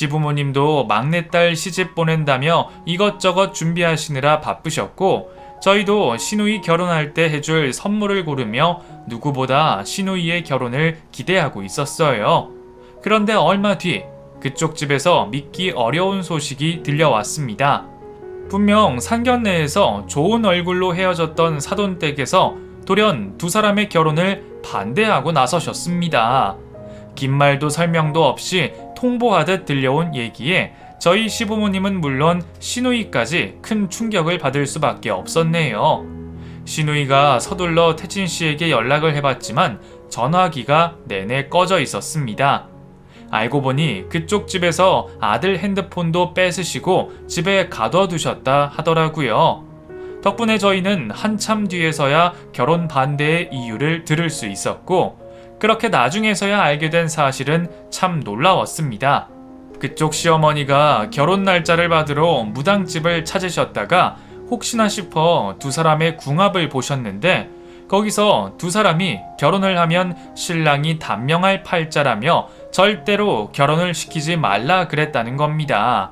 시부모님도 막내딸 시집 보낸다며 이것저것 준비하시느라 바쁘셨고, 저희도 시누이 결혼할 때 해줄 선물을 고르며 누구보다 시누이의 결혼을 기대하고 있었어요. 그런데 얼마 뒤 그쪽 집에서 믿기 어려운 소식이 들려왔습니다. 분명 상견례에서 좋은 얼굴로 헤어졌던 사돈댁에서 돌연 두 사람의 결혼을 반대하고 나서셨습니다. 긴 말도 설명도 없이 통보하듯 들려온 얘기에 저희 시부모님은 물론 시누이까지 큰 충격을 받을 수밖에 없었네요. 시누이가 서둘러 태진 씨에게 연락을 해봤지만 전화기가 내내 꺼져 있었습니다. 알고 보니 그쪽 집에서 아들 핸드폰도 뺏으시고 집에 가둬두셨다 하더라고요. 덕분에 저희는 한참 뒤에서야 결혼 반대의 이유를 들을 수 있었고, 그렇게 나중에서야 알게 된 사실은 참 놀라웠습니다. 그쪽 시어머니가 결혼 날짜를 받으러 무당집을 찾으셨다가 혹시나 싶어 두 사람의 궁합을 보셨는데, 거기서 두 사람이 결혼을 하면 신랑이 단명할 팔자라며 절대로 결혼을 시키지 말라 그랬다는 겁니다.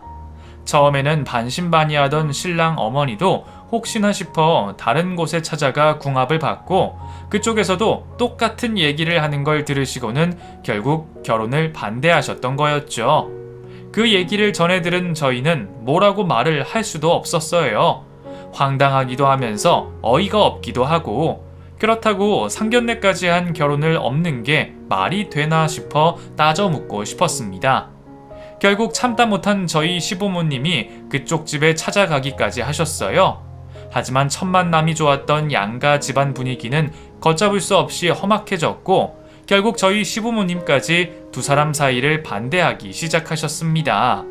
처음에는 반신반의하던 신랑 어머니도 혹시나 싶어 다른 곳에 찾아가 궁합을 받고, 그쪽에서도 똑같은 얘기를 하는 걸 들으시고는 결국 결혼을 반대하셨던 거였죠. 그 얘기를 전해 들은 저희는 뭐라고 말을 할 수도 없었어요. 황당하기도 하면서 어이가 없기도 하고, 그렇다고 상견례까지 한 결혼을 엎는 게 말이 되나 싶어 따져 묻고 싶었습니다. 결국 참다 못한 저희 시부모님이 그쪽 집에 찾아가기까지 하셨어요. 하지만 첫 만남이 좋았던 양가 집안 분위기는 걷잡을 수 없이 험악해졌고, 결국 저희 시부모님까지 두 사람 사이를 반대하기 시작하셨습니다.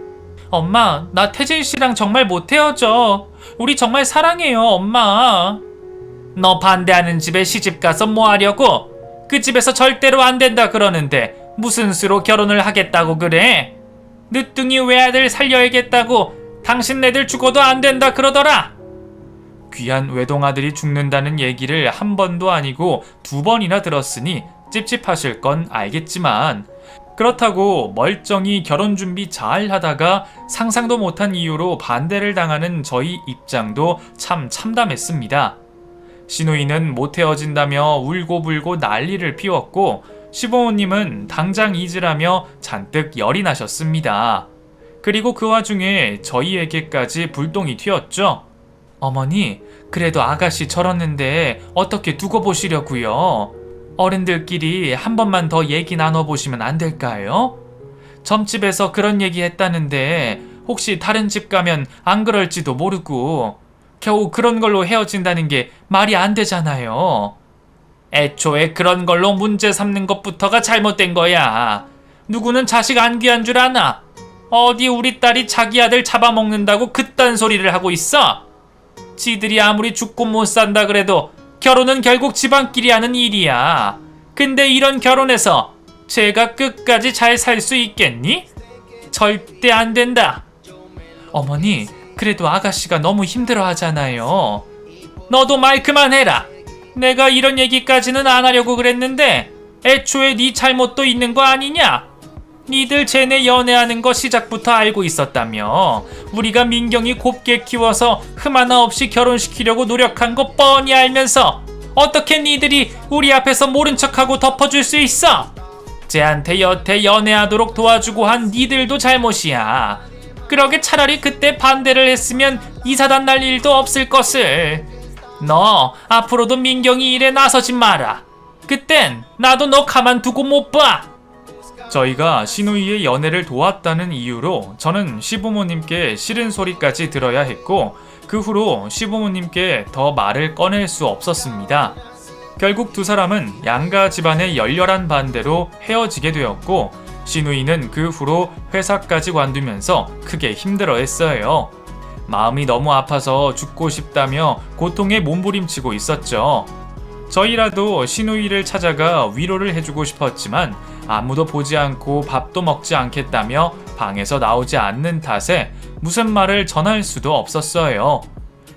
엄마, 나 태진 씨랑 정말 못 헤어져. 우리 정말 사랑해요, 엄마. 너 반대하는 집에 시집가서 뭐 하려고? 그 집에서 절대로 안 된다 그러는데 무슨 수로 결혼을 하겠다고 그래? 늦둥이 외아들 살려야겠다고 당신네들 죽어도 안 된다 그러더라. 귀한 외동아들이 죽는다는 얘기를 한 번도 아니고 두 번이나 들었으니 찝찝하실 건 알겠지만, 그렇다고 멀쩡히 결혼 준비 잘 하다가 상상도 못한 이유로 반대를 당하는 저희 입장도 참 참담했습니다. 시누이는 못 헤어진다며 울고불고 난리를 피웠고, 시부모님은 당장 잊으라며 잔뜩 열이 나셨습니다. 그리고 그 와중에 저희에게까지 불똥이 튀었죠. 어머니, 그래도 아가씨 저렀는데 어떻게 두고 보시려고요? 어른들끼리 한 번만 더 얘기 나눠보시면 안 될까요? 점집에서 그런 얘기 했다는데 혹시 다른 집 가면 안 그럴지도 모르고 겨우 그런 걸로 헤어진다는 게 말이 안 되잖아요. 애초에 그런 걸로 문제 삼는 것부터가 잘못된 거야. 누구는 자식 안 귀한 줄 아나? 어디 우리 딸이 자기 아들 잡아먹는다고 그딴 소리를 하고 있어? 지들이 아무리 죽고 못 산다 그래도 결혼은 결국 집안끼리 하는 일이야. 근데 이런 결혼에서 제가 끝까지 잘 살 수 있겠니? 절대 안 된다. 어머니, 그래도 아가씨가 너무 힘들어 하잖아요. 너도 말 그만해라. 내가 이런 얘기까지는 안 하려고 그랬는데 애초에 네 잘못도 있는 거 아니냐? 니들 쟤네 연애하는 거 시작부터 알고 있었다며. 우리가 민경이 곱게 키워서 흠 하나 없이 결혼시키려고 노력한 거 뻔히 알면서 어떻게 니들이 우리 앞에서 모른 척하고 덮어줄 수 있어? 쟤한테 여태 연애하도록 도와주고 한 니들도 잘못이야. 그러게 차라리 그때 반대를 했으면 이 사단 날 일도 없을 것을. 너 앞으로도 민경이 일에 나서지 마라. 그땐 나도 너 가만두고 못 봐. 저희가 시누이의 연애를 도왔다는 이유로 저는 시부모님께 싫은 소리까지 들어야 했고, 그 후로 시부모님께 더 말을 꺼낼 수 없었습니다. 결국 두 사람은 양가 집안의 열렬한 반대로 헤어지게 되었고, 시누이는 그 후로 회사까지 관두면서 크게 힘들어했어요. 마음이 너무 아파서 죽고 싶다며 고통에 몸부림치고 있었죠. 저희라도 시누이를 찾아가 위로를 해주고 싶었지만 아무도 보지 않고 밥도 먹지 않겠다며 방에서 나오지 않는 탓에 무슨 말을 전할 수도 없었어요.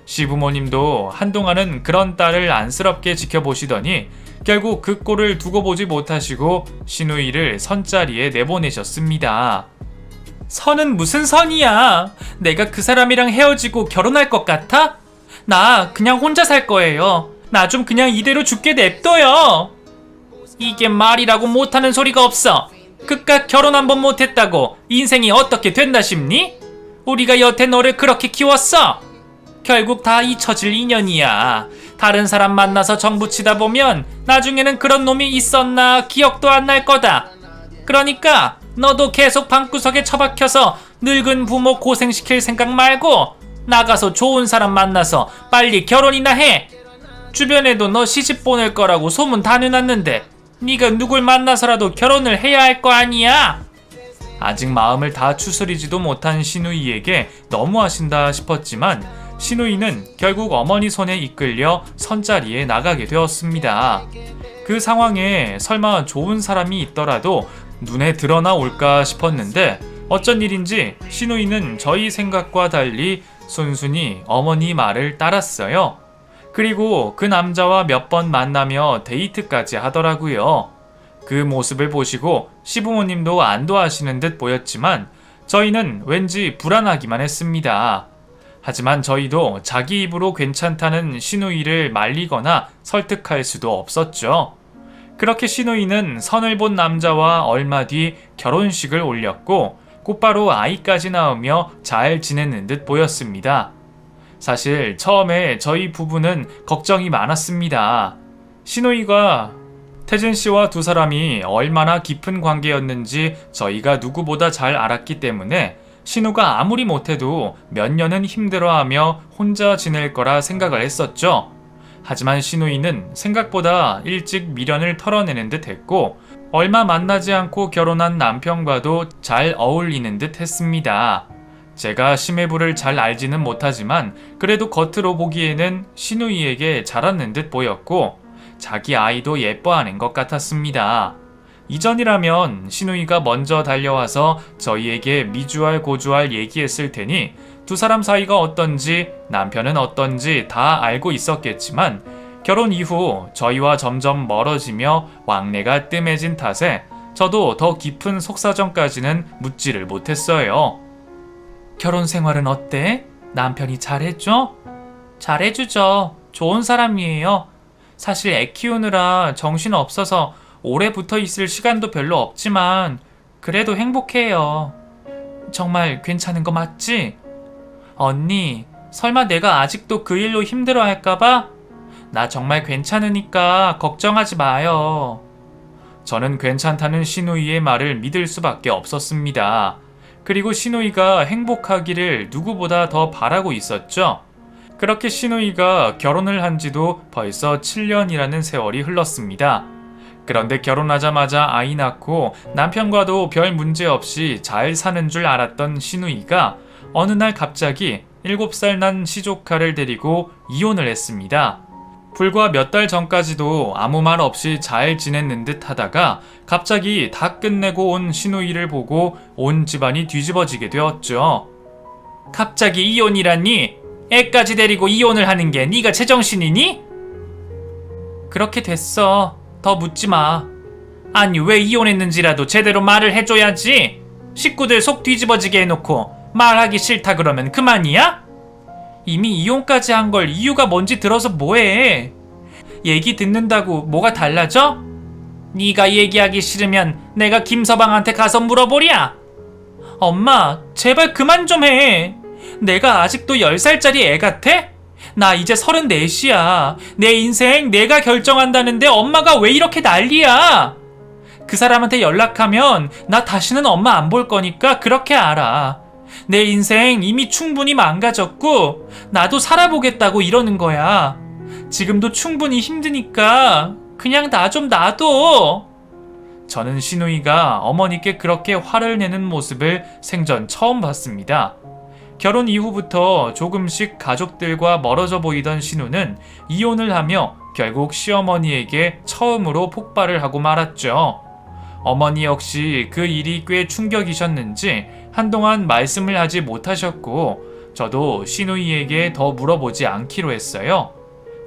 시부모님도 한동안은 그런 딸을 안쓰럽게 지켜보시더니 결국 그 꼴을 두고 보지 못하시고 시누이를 선자리에 내보내셨습니다. 선은 무슨 선이야? 내가 그 사람이랑 헤어지고 결혼할 것 같아? 나 그냥 혼자 살 거예요. 나 좀 그냥 이대로 죽게 냅둬요. 이게 말이라고 못하는 소리가 없어. 그깟 결혼 한 번 못했다고 인생이 어떻게 된다 싶니? 우리가 여태 너를 그렇게 키웠어. 결국 다 잊혀질 인연이야. 다른 사람 만나서 정붙이다 보면 나중에는 그런 놈이 있었나 기억도 안 날 거다. 그러니까 너도 계속 방구석에 처박혀서 늙은 부모 고생시킬 생각 말고 나가서 좋은 사람 만나서 빨리 결혼이나 해. 주변에도 너 시집 보낼 거라고 소문 다 내놨는데 네가 누굴 만나서라도 결혼을 해야 할 거 아니야? 아직 마음을 다 추스리지도 못한 신우이에게 너무하신다 싶었지만 신우이는 결국 어머니 손에 이끌려 선자리에 나가게 되었습니다. 그 상황에 설마 좋은 사람이 있더라도 눈에 드러나 올까 싶었는데 어쩐 일인지 신우이는 저희 생각과 달리 순순히 어머니 말을 따랐어요. 그리고 그 남자와 몇 번 만나며 데이트까지 하더라고요. 그 모습을 보시고 시부모님도 안도하시는 듯 보였지만 저희는 왠지 불안하기만 했습니다. 하지만 저희도 자기 입으로 괜찮다는 신우이를 말리거나 설득할 수도 없었죠. 그렇게 신우이는 선을 본 남자와 얼마 뒤 결혼식을 올렸고 곧바로 아이까지 낳으며 잘 지내는 듯 보였습니다. 사실 처음에 저희 부부는 걱정이 많았습니다. 신우이가 태진 씨와 두 사람이 얼마나 깊은 관계였는지 저희가 누구보다 잘 알았기 때문에 신우가 아무리 못해도 몇 년은 힘들어하며 혼자 지낼 거라 생각을 했었죠. 하지만 신우이는 생각보다 일찍 미련을 털어내는 듯 했고 얼마 만나지 않고 결혼한 남편과도 잘 어울리는 듯 했습니다. 제가 심해부를 잘 알지는 못하지만 그래도 겉으로 보기에는 신우이에게 잘하는 듯 보였고 자기 아이도 예뻐하는 것 같았습니다. 이전이라면 신우이가 먼저 달려와서 저희에게 미주알 고주알 얘기했을 테니 두 사람 사이가 어떤지 남편은 어떤지 다 알고 있었겠지만 결혼 이후 저희와 점점 멀어지며 왕래가 뜸해진 탓에 저도 더 깊은 속사정까지는 묻지를 못했어요. 결혼 생활은 어때? 남편이 잘해줘? 잘해주죠. 좋은 사람이에요. 사실 애 키우느라 정신 없어서 오래 붙어 있을 시간도 별로 없지만 그래도 행복해요. 정말 괜찮은 거 맞지? 언니, 설마 내가 아직도 그 일로 힘들어 할까봐? 나 정말 괜찮으니까 걱정하지 마요. 저는 괜찮다는 신우이의 말을 믿을 수밖에 없었습니다. 그리고 신우이가 행복하기를 누구보다 더 바라고 있었죠. 그렇게 신우이가 결혼을 한 지도 벌써 7년이라는 세월이 흘렀습니다. 그런데 결혼하자마자 아이 낳고 남편과도 별 문제 없이 잘 사는 줄 알았던 신우이가 어느 날 갑자기 7살 난 시조카를 데리고 이혼을 했습니다. 불과 몇 달 전까지도 아무 말 없이 잘 지냈는 듯 하다가 갑자기 다 끝내고 온 신우이를 보고 온 집안이 뒤집어지게 되었죠. 갑자기 이혼이라니? 애까지 데리고 이혼을 하는 게 네가 제정신이니? 그렇게 됐어. 더 묻지 마. 아니 왜 이혼했는지라도 제대로 말을 해줘야지. 식구들 속 뒤집어지게 해놓고 말하기 싫다 그러면 그만이야? 이미 이혼까지 한 걸 이유가 뭔지 들어서 뭐해. 얘기 듣는다고 뭐가 달라져? 네가 얘기하기 싫으면 내가 김서방한테 가서 물어보랴. 엄마 제발 그만 좀 해. 내가 아직도 10살짜리 애 같아? 나 이제 34이야. 내 인생 내가 결정한다는데 엄마가 왜 이렇게 난리야? 그 사람한테 연락하면 나 다시는 엄마 안 볼 거니까 그렇게 알아. 내 인생 이미 충분히 망가졌고 나도 살아보겠다고 이러는 거야. 지금도 충분히 힘드니까 그냥 나 좀 놔둬. 저는 신우이가 어머니께 그렇게 화를 내는 모습을 생전 처음 봤습니다. 결혼 이후부터 조금씩 가족들과 멀어져 보이던 신우는 이혼을 하며 결국 시어머니에게 처음으로 폭발을 하고 말았죠. 어머니 역시 그 일이 꽤 충격이셨는지 한동안 말씀을 하지 못하셨고 저도 신우이에게 더 물어보지 않기로 했어요.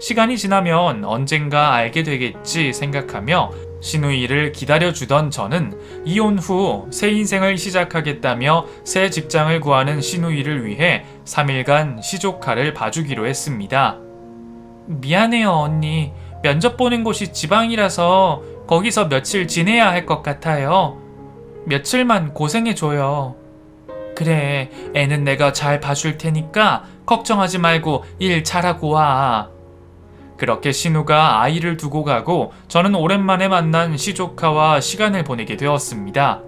시간이 지나면 언젠가 알게 되겠지 생각하며 시누이를 기다려주던 저는 이혼 후 새 인생을 시작하겠다며 새 직장을 구하는 시누이를 위해 3일간 시조카를 봐주기로 했습니다. 미안해요, 언니. 면접 보는 곳이 지방이라서 거기서 며칠 지내야 할 것 같아요. 며칠만 고생해줘요. 그래, 애는 내가 잘 봐줄 테니까 걱정하지 말고 일 잘하고 와. 그렇게 신우가 아이를 두고 가고 저는 오랜만에 만난 시조카와 시간을 보내게 되었습니다.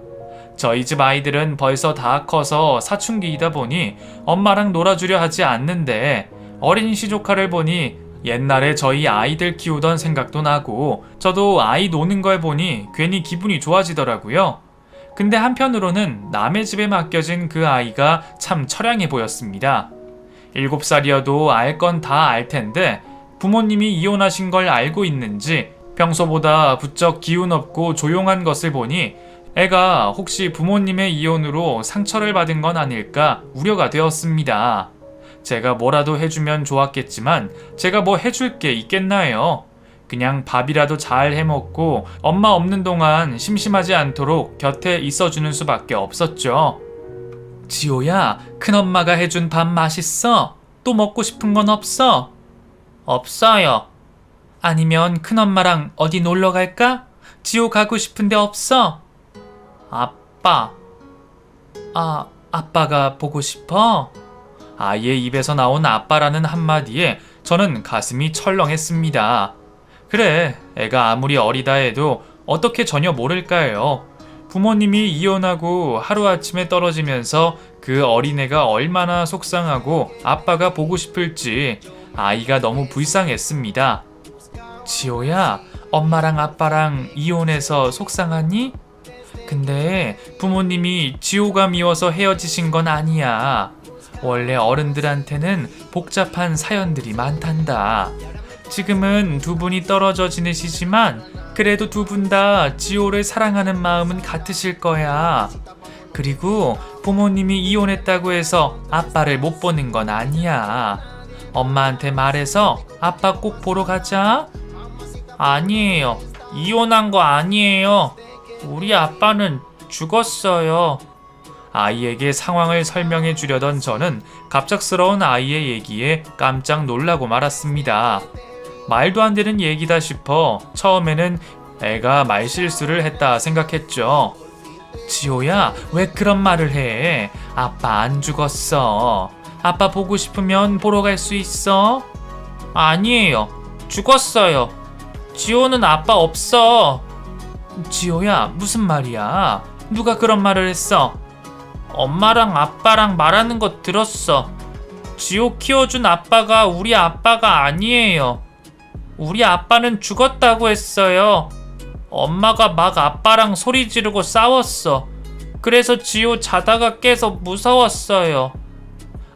저희 집 아이들은 벌써 다 커서 사춘기이다 보니 엄마랑 놀아주려 하지 않는데 어린 시조카를 보니 옛날에 저희 아이들 키우던 생각도 나고 저도 아이 노는 걸 보니 괜히 기분이 좋아지더라고요. 근데 한편으로는 남의 집에 맡겨진 그 아이가 참 처량해 보였습니다. 7살이어도 알 건 다 알 텐데 부모님이 이혼하신 걸 알고 있는지 평소보다 부쩍 기운 없고 조용한 것을 보니 애가 혹시 부모님의 이혼으로 상처를 받은 건 아닐까 우려가 되었습니다. 제가 뭐라도 해주면 좋았겠지만 제가 뭐 해줄 게 있겠나요? 그냥 밥이라도 잘 해먹고 엄마 없는 동안 심심하지 않도록 곁에 있어주는 수밖에 없었죠. 지호야, 큰엄마가 해준 밥 맛있어? 또 먹고 싶은 건 없어? 없어요. 아니면 큰엄마랑 어디 놀러 갈까? 지호 가고 싶은데 없어? 아빠. 아빠가 보고 싶어? 아이의 입에서 나온 아빠라는 한마디에 저는 가슴이 철렁했습니다. 그래, 애가 아무리 어리다 해도 어떻게 전혀 모를까요? 부모님이 이혼하고 하루아침에 떨어지면서 그 어린애가 얼마나 속상하고 아빠가 보고 싶을지 아이가 너무 불쌍했습니다. 지호야, 엄마랑 아빠랑 이혼해서 속상하니? 근데 부모님이 지호가 미워서 헤어지신 건 아니야. 원래 어른들한테는 복잡한 사연들이 많단다. 지금은 두 분이 떨어져 지내시지만 그래도 두 분 다 지호를 사랑하는 마음은 같으실 거야. 그리고 부모님이 이혼했다고 해서 아빠를 못 보는 건 아니야. 엄마한테 말해서 아빠 꼭 보러 가자. 아니에요. 이혼한 거 아니에요. 우리 아빠는 죽었어요. 아이에게 상황을 설명해 주려던 저는 갑작스러운 아이의 얘기에 깜짝 놀라고 말았습니다. 말도 안 되는 얘기다 싶어 처음에는 애가 말실수를 했다 생각했죠. 지호야, 왜 그런 말을 해? 아빠 안 죽었어. 아빠 보고 싶으면 보러 갈 수 있어? 아니에요. 죽었어요. 지호는 아빠 없어. 지호야, 무슨 말이야? 누가 그런 말을 했어? 엄마랑 아빠랑 말하는 거 들었어. 지호 키워준 아빠가 우리 아빠가 아니에요. 우리 아빠는 죽었다고 했어요. 엄마가 막 아빠랑 소리 지르고 싸웠어. 그래서 지호 자다가 깨서 무서웠어요.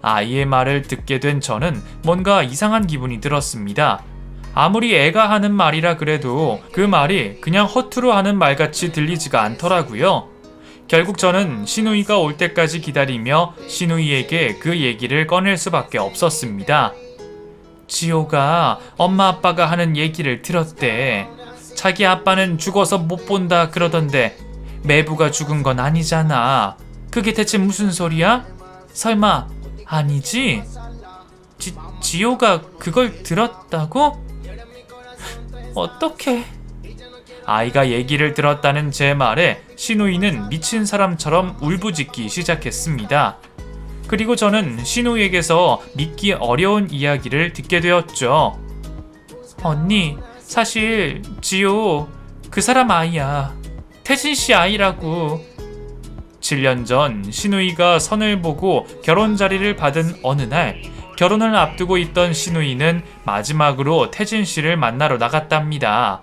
아이의 말을 듣게 된 저는 뭔가 이상한 기분이 들었습니다. 아무리 애가 하는 말이라 그래도 그 말이 그냥 허투루 하는 말같이 들리지가 않더라고요. 결국 저는 시누이가 올 때까지 기다리며 시누이에게 그 얘기를 꺼낼 수밖에 없었습니다. 지호가 엄마 아빠가 하는 얘기를 들었대. 자기 아빠는 죽어서 못 본다 그러던데 매부가 죽은 건 아니잖아. 그게 대체 무슨 소리야? 설마 아니지? 지호가 그걸 들었다고? 어떡해? 아이가 얘기를 들었다는 제 말에 시누이는 미친 사람처럼 울부짖기 시작했습니다. 그리고 저는 시누이에게서 믿기 어려운 이야기를 듣게 되었죠. 언니, 사실 지호 그 사람 아이야. 태진 씨 아이라고. 7년 전 시누이가 선을 보고 결혼 자리를 받은 어느 날 결혼을 앞두고 있던 시누이는 마지막으로 태진 씨를 만나러 나갔답니다.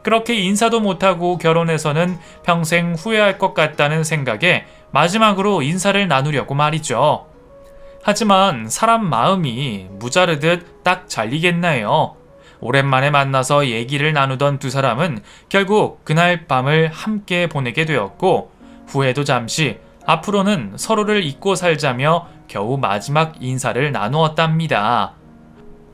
그렇게 인사도 못하고 결혼해서는 평생 후회할 것 같다는 생각에 마지막으로 인사를 나누려고 말이죠. 하지만 사람 마음이 무자르듯 딱 잘리겠나요? 오랜만에 만나서 얘기를 나누던 두 사람은 결국 그날 밤을 함께 보내게 되었고 후회도 잠시, 앞으로는 서로를 잊고 살자며 겨우 마지막 인사를 나누었답니다.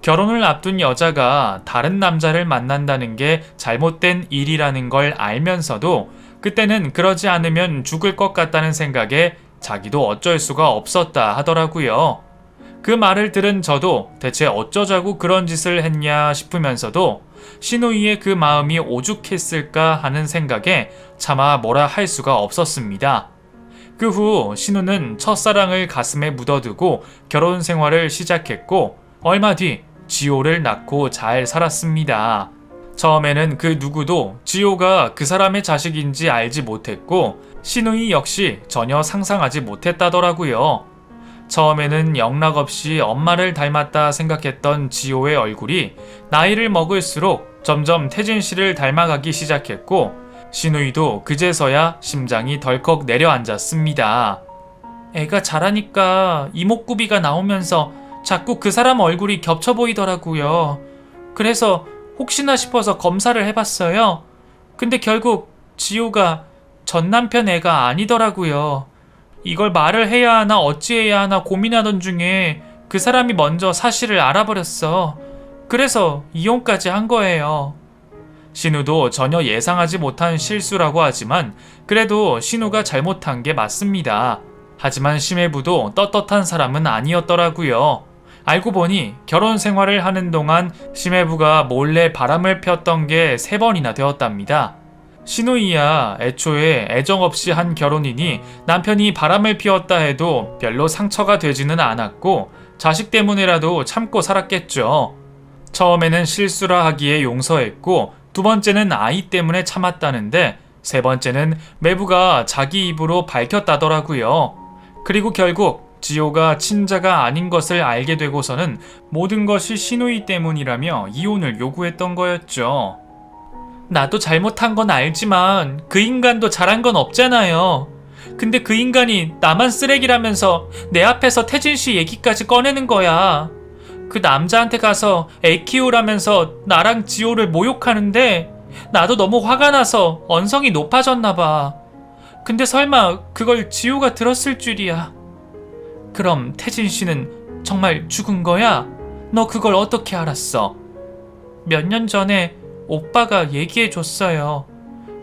결혼을 앞둔 여자가 다른 남자를 만난다는 게 잘못된 일이라는 걸 알면서도 그때는 그러지 않으면 죽을 것 같다는 생각에 자기도 어쩔 수가 없었다 하더라고요. 그 말을 들은 저도 대체 어쩌자고 그런 짓을 했냐 싶으면서도 신우이의 그 마음이 오죽했을까 하는 생각에 차마 뭐라 할 수가 없었습니다. 그 후 신우는 첫사랑을 가슴에 묻어두고 결혼 생활을 시작했고 얼마 뒤 지호를 낳고 잘 살았습니다. 처음에는 그 누구도 지호가 그 사람의 자식인지 알지 못했고 신우이 역시 전혀 상상하지 못했다더라고요. 처음에는 영락없이 엄마를 닮았다 생각했던 지호의 얼굴이 나이를 먹을수록 점점 태진 씨를 닮아가기 시작했고 신우이도 그제서야 심장이 덜컥 내려앉았습니다. 애가 자라니까 이목구비가 나오면서 자꾸 그 사람 얼굴이 겹쳐 보이더라고요. 그래서 혹시나 싶어서 검사를 해봤어요. 근데 결국 지호가 전 남편 애가 아니더라고요. 이걸 말을 해야 하나 어찌해야 하나 고민하던 중에 그 사람이 먼저 사실을 알아버렸어. 그래서 이혼까지 한 거예요. 신우도 전혀 예상하지 못한 실수라고 하지만 그래도 신우가 잘못한 게 맞습니다. 하지만 심해부도 떳떳한 사람은 아니었더라고요. 알고 보니 결혼 생활을 하는 동안 심해부가 몰래 바람을 폈던 게 3번이나 되었답니다. 신우이야 애초에 애정 없이 한 결혼이니 남편이 바람을 피웠다 해도 별로 상처가 되지는 않았고 자식 때문에라도 참고 살았겠죠. 처음에는 실수라 하기에 용서했고 2번째는 아이 때문에 참았다는데 3번째는 매부가 자기 입으로 밝혔다더라고요. 그리고 결국 지호가 친자가 아닌 것을 알게 되고서는 모든 것이 신우이 때문이라며 이혼을 요구했던 거였죠. 나도 잘못한 건 알지만 그 인간도 잘한 건 없잖아요. 근데 그 인간이 나만 쓰레기라면서 내 앞에서 태진 씨 얘기까지 꺼내는 거야. 그 남자한테 가서 애 키우라면서 나랑 지호를 모욕하는데 나도 너무 화가 나서 언성이 높아졌나 봐. 근데 설마 그걸 지호가 들었을 줄이야. 그럼 태진 씨는 정말 죽은 거야? 너 그걸 어떻게 알았어? 몇 년 전에 오빠가 얘기해 줬어요.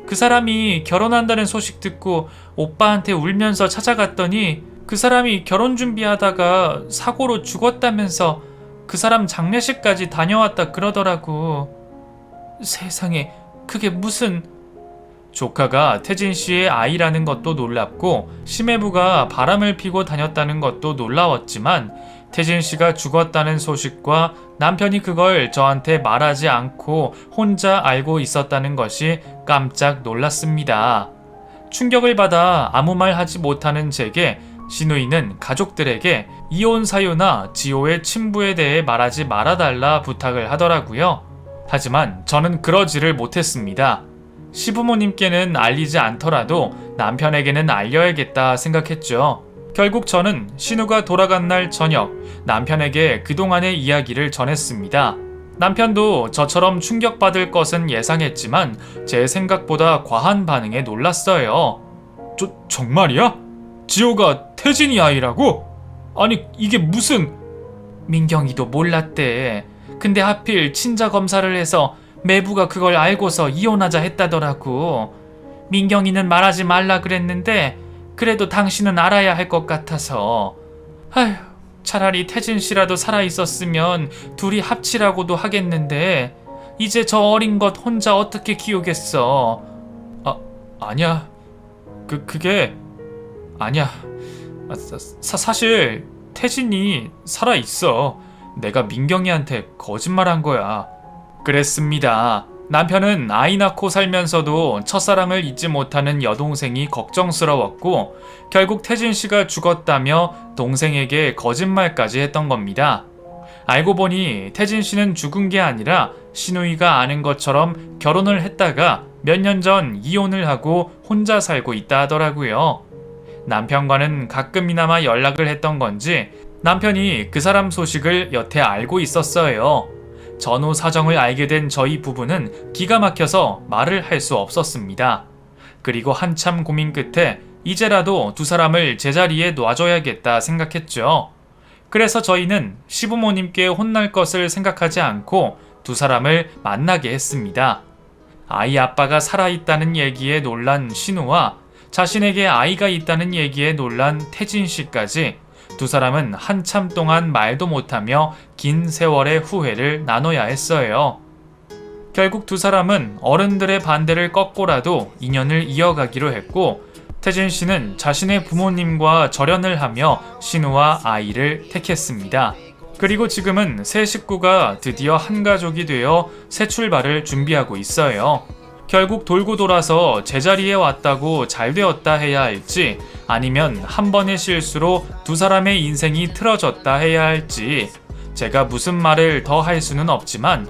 그 사람이 결혼한다는 소식 듣고 오빠한테 울면서 찾아갔더니 그 사람이 결혼 준비하다가 사고로 죽었다면서 그 사람 장례식까지 다녀왔다 그러더라고. 세상에, 그게 무슨... 조카가 태진 씨의 아이라는 것도 놀랍고 심해부가 바람을 피고 다녔다는 것도 놀라웠지만 태진 씨가 죽었다는 소식과 남편이 그걸 저한테 말하지 않고 혼자 알고 있었다는 것이 깜짝 놀랐습니다. 충격을 받아 아무 말 하지 못하는 제게 신우이는 가족들에게 이혼 사유나 지호의 친부에 대해 말하지 말아달라 부탁을 하더라고요. 하지만 저는 그러지를 못했습니다. 시부모님께는 알리지 않더라도 남편에게는 알려야겠다 생각했죠. 결국 저는 신우가 돌아간 날 저녁 남편에게 그동안의 이야기를 전했습니다. 남편도 저처럼 충격받을 것은 예상했지만 제 생각보다 과한 반응에 놀랐어요. 정말이야? 지호가 태진이 아이라고? 아니 이게 무슨... 민경이도 몰랐대. 근데 하필 친자 검사를 해서 매부가 그걸 알고서 이혼하자 했다더라고. 민경이는 말하지 말라 그랬는데 그래도 당신은 알아야 할 것 같아서. 아휴, 차라리 태진 씨라도 살아있었으면 둘이 합치라고도 하겠는데 이제 저 어린 것 혼자 어떻게 키우겠어. 아니야. 그게 아니야. 사실 태진이 살아있어. 내가 민경이한테 거짓말한 거야. 그랬습니다. 남편은 아이 낳고 살면서도 첫사랑을 잊지 못하는 여동생이 걱정스러웠고 결국 태진 씨가 죽었다며 동생에게 거짓말까지 했던 겁니다. 알고 보니 태진 씨는 죽은 게 아니라 신우이가 아는 것처럼 결혼을 했다가 몇 년 전 이혼을 하고 혼자 살고 있다 하더라고요. 남편과는 가끔이나마 연락을 했던 건지 남편이 그 사람 소식을 여태 알고 있었어요. 전후 사정을 알게 된 저희 부부는 기가 막혀서 말을 할 수 없었습니다. 그리고 한참 고민 끝에 이제라도 두 사람을 제자리에 놔줘야겠다 생각했죠. 그래서 저희는 시부모님께 혼날 것을 생각하지 않고 두 사람을 만나게 했습니다. 아이 아빠가 살아있다는 얘기에 놀란 신우와 자신에게 아이가 있다는 얘기에 놀란 태진 씨까지 두 사람은 한참 동안 말도 못하며 긴 세월의 후회를 나눠야 했어요. 결국 두 사람은 어른들의 반대를 꺾고라도 인연을 이어가기로 했고, 태진 씨는 자신의 부모님과 절연을 하며 신우와 아이를 택했습니다. 그리고 지금은 새 식구가 드디어 한 가족이 되어 새 출발을 준비하고 있어요. 결국 돌고 돌아서 제자리에 왔다고 잘 되었다 해야 할지, 아니면 한 번의 실수로 두 사람의 인생이 틀어졌다 해야 할지, 제가 무슨 말을 더 할 수는 없지만